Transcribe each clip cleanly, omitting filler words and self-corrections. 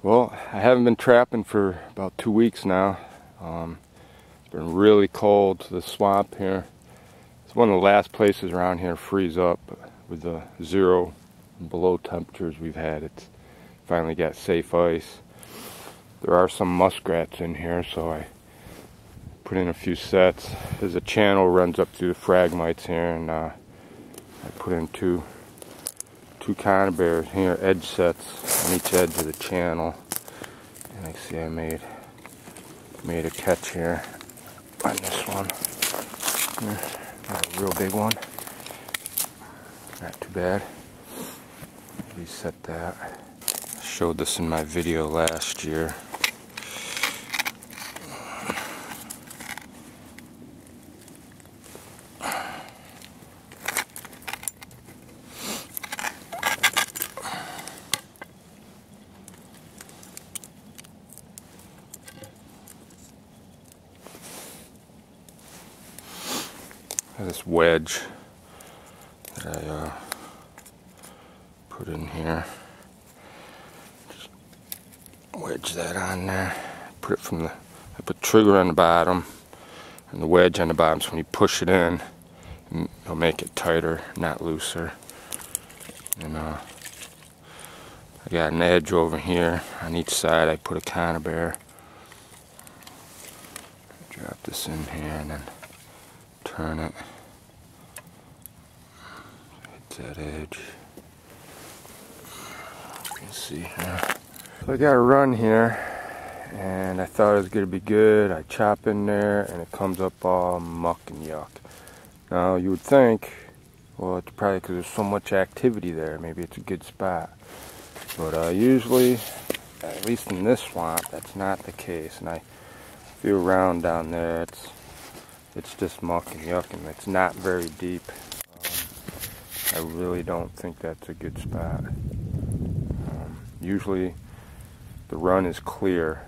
Well, I haven't been trapping for about 2 weeks now. It's been really cold. The swamp here, it's one of the last places around here to freeze up with the 0 and below temperatures we've had. It's finally got safe ice. There are some muskrats in here, so I put in a few sets. There's a channel runs up through the phragmites here, and I put in two conibears here, edge sets on each edge of the channel. And I see I made a catch here on this one. Not a real big one. Not too bad. Reset that. I showed this in my video last year. This wedge that I put in here, just wedge that on there. Put it from the, I put trigger on the bottom and the wedge on the bottom, so when you push it in, it'll make it tighter, not looser. And I got an edge over here on each side. I put a conibear. Drop this in here and then turn it. Hit that edge. You can see here. So I got a run here, and I thought it was going to be good. I chop in there, and it comes up all muck and yuck. Now you would think, well, it's probably because there's so much activity there. Maybe it's a good spot. But usually, at least in this swamp, that's not the case. And I feel around down there, it's just muck and yuck, and it's not very deep. I really don't think that's a good spot. Usually the run is clear.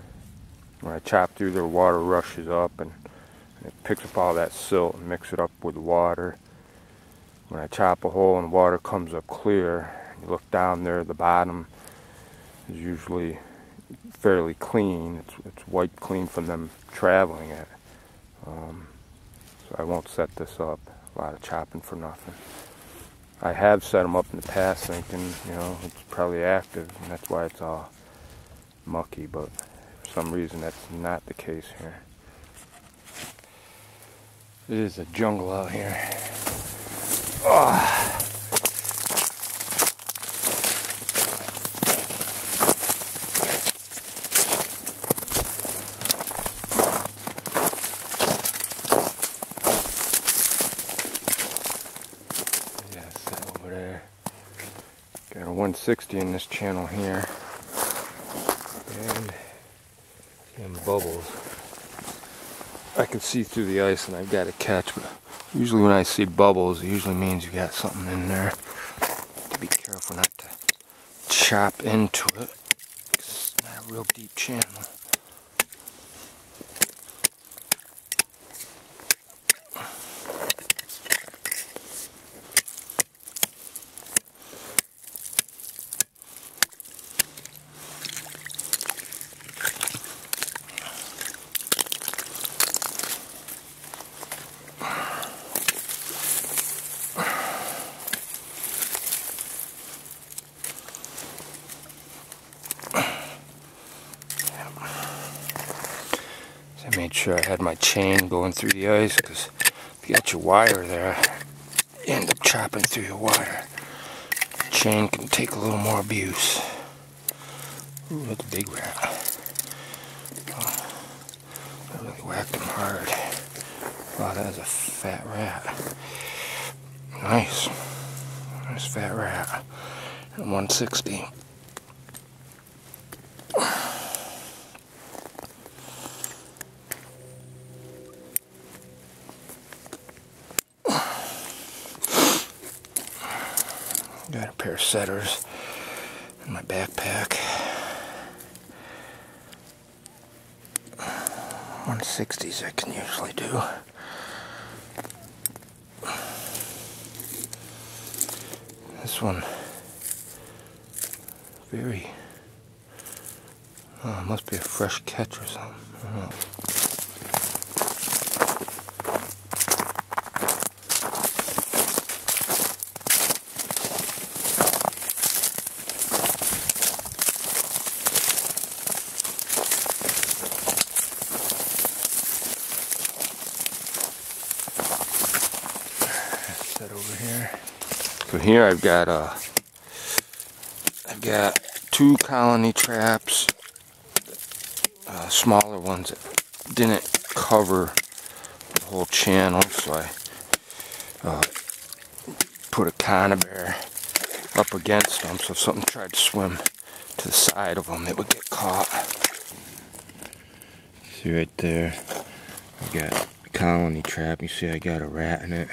When I chop through there, water rushes up and it picks up all that silt and mixes it up with water. When I chop a hole and the water comes up clear, you look down there, the bottom is usually fairly clean. It's wiped clean from them traveling it. So I won't set this up. A lot of chopping for nothing. I have set them up in the past thinking, you know, it's probably active, and that's why it's all mucky, but for some reason that's not the case here. It is a jungle out here. Oh. Got a 160 in this channel here, and bubbles. I can see through the ice and I've got a catch, but usually when I see bubbles, it usually means you got something in there. Be careful not to chop into it, because it's not a real deep channel. I made sure I had my chain going through the ice, because if you got your wire there, you end up chopping through your wire. The chain can take a little more abuse. Ooh, that's a big rat. Oh, I really whacked him hard. Wow, that is a fat rat. Nice. Nice fat rat. And 160. Got a pair of setters in my backpack. 160s I can usually do. This one, very Oh, it must be a fresh catch or something. I don't know. Set over here. So here I've got 2 colony traps, smaller ones that didn't cover the whole channel, so I put a conibear up against them, so if something tried to swim to the side of them, it would get caught. See right there, I got a colony trap. You see I got a rat in it.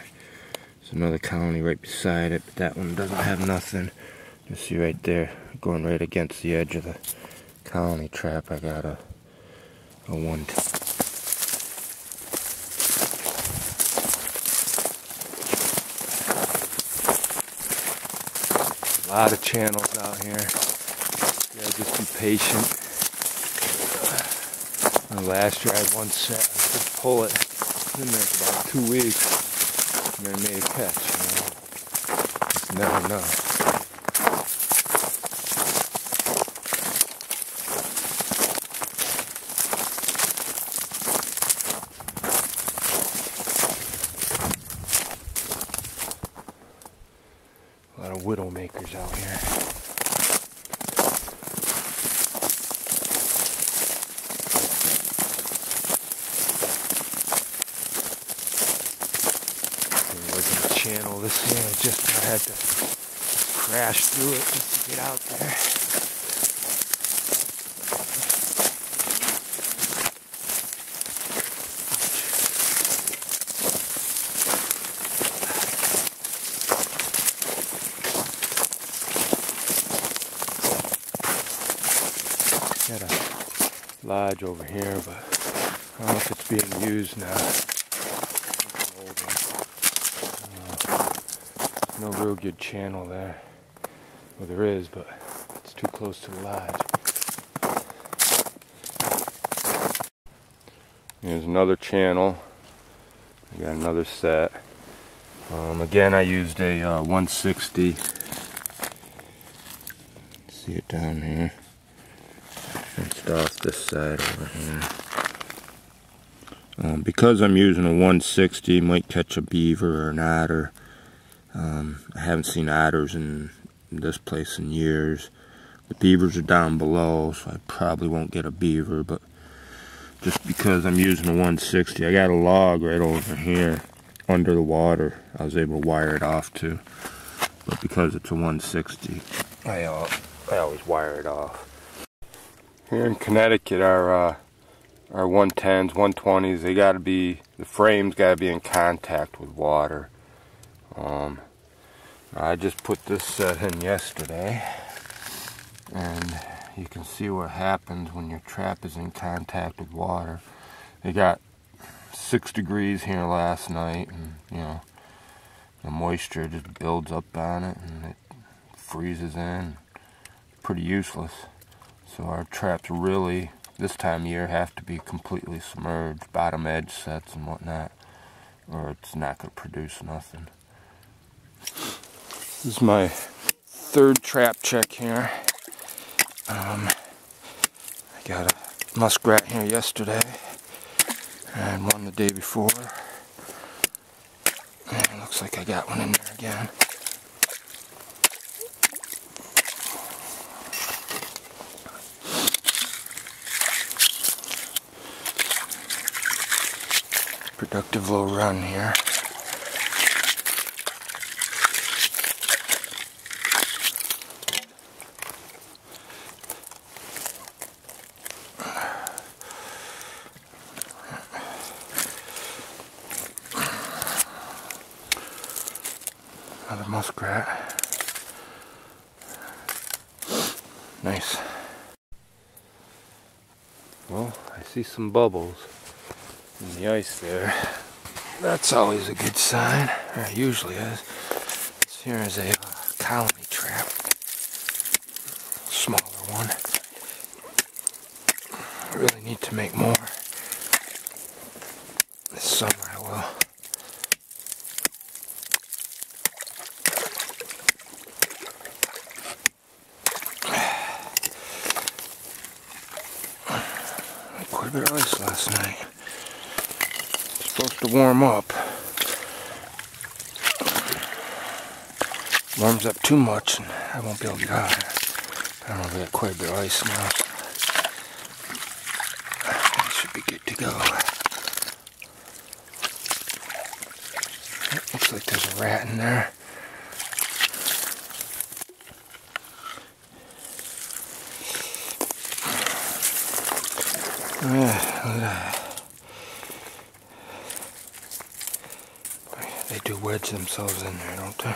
There's another colony right beside it, but that one doesn't have nothing. You see right there, going right against the edge of the colony trap, I got a one. A lot of channels out here. Yeah, just be patient. Last year I had one set. I could pull it. It's been there for about 2 weeks, and then I made a catch. You know, just never know. A lot of widow makers out here. Channel this year, I just had to crash through it just to get out there. Got a lodge over here, but I don't know if it's being used now. No real good channel there. Well, there is, but it's too close to the lodge. Here's another channel. I got another set. Again, I used a 160. See it down here. Fenced off this side over here. Because I'm using a 160, might catch a beaver or an otter. I haven't seen otters in this place in years. The beavers are down below, so I probably won't get a beaver, but just because I'm using a 160, I got a log right over here under the water. I was able to wire it off too, but because it's a 160, I always wire it off. Here in Connecticut, our 110s, 120s, they gotta be, the frame's gotta be in contact with water. I just put this set in yesterday, and you can see what happens when your trap is in contact with water. It got 6 degrees here last night, and you know, the moisture just builds up on it and it freezes in. Pretty useless. So our traps really, this time of year, have to be completely submerged, bottom edge sets and whatnot, or it's not going to produce nothing. This is my 3rd trap check here. I got a muskrat here yesterday and one the day before. And it looks like I got one in there again. Productive little run here. Another muskrat. Nice. Well, I see some bubbles in the ice there. That's always a good sign, or it usually is. This here is a colony trap. Smaller one. I really need to make more. This summer I will. Quite a bit of ice last night. It's supposed to warm up. Warms up too much and I won't be able to get out of it. I don't know if I got quite a bit of ice now. So I should be good to go. Looks like there's a rat in there. Yeah, look at that. They do wedge themselves in there, don't they?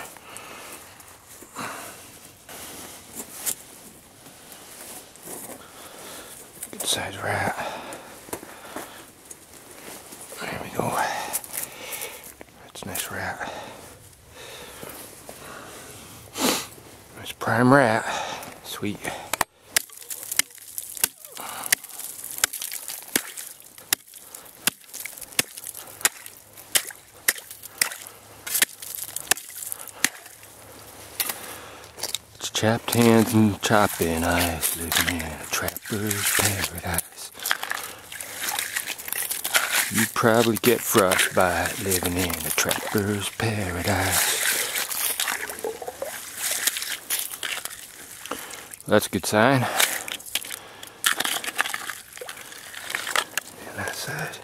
Good sized rat. There we go. That's a nice rat. Nice prime rat. Sweet. Chapped hands and chopping eyes, living in a trapper's paradise. You probably get frostbite living in a trapper's paradise. That's a good sign. And that side.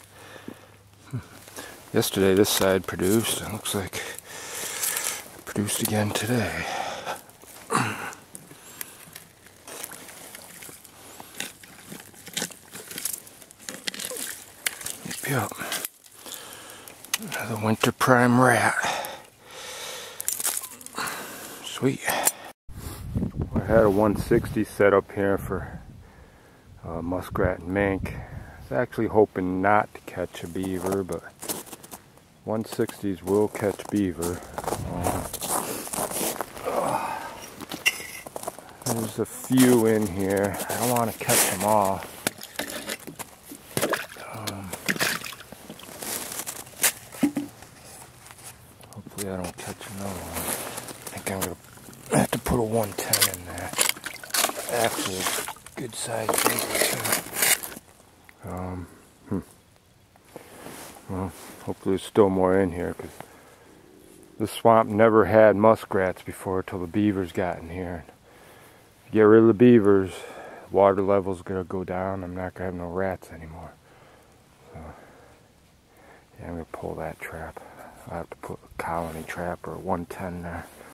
Yesterday this side produced, and looks like it produced again today. Yep. Another winter prime rat. Sweet. I had a 160 set up here for muskrat and mink. I was actually hoping not to catch a beaver, but 160s will catch beaver. There's a few in here. I don't want to catch them all. Hopefully I don't catch another one. I think I'm going to have to put a 110 in there. Actually, good size beaver too. Well, hopefully there's still more in here, because this swamp never had muskrats before till the beavers got in here. If you get rid of the beavers, water level's going to go down. I'm not going to have no rats anymore. So, yeah, I'm going to pull that trap. I'll have to put a colony trap or a 110 there.